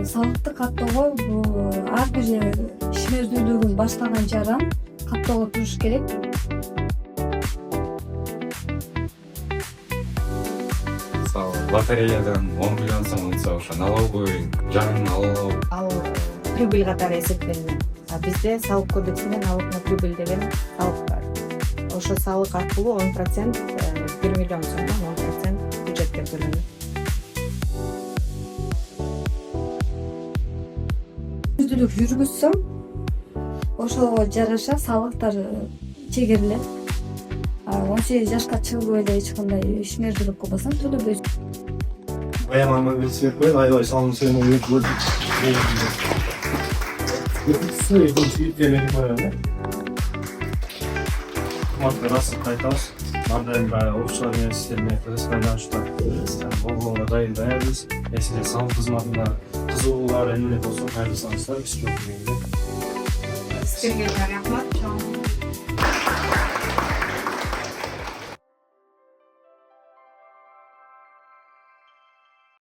салыктык каттоого ар бир ишмердүүлүгүн баштаган жаран каттоого туруш керек. Мисалы, лотереядан 10 миллион сом алса, ошо налоговый жарымын алуу. Ал прибыль катары эсептелинет. А бизде салык кодексинде налог на прибыль деген салык бар. Ошо салык аркылуу 10%, 1 миллион сомдон 10% бюджетке төлөнөт. Ишмердүүлүк жүргүзсөм, ошого жараша салыктар чегерилет. 18 жашка чыгып эле эч кандай ишмердүүлүк кылбасаң төлөбөйсүң. Баямама велосипед коюп, аябай салым сыймай өтүп расып кайтабыз. Мындай баягы окуучулар менен сиздер менен байланышта болгонго дайынбыз. Сиздер салым кызматында кызыгуулар эмне болсо кайрылсаңыздар, биз көп Сизге рахмат.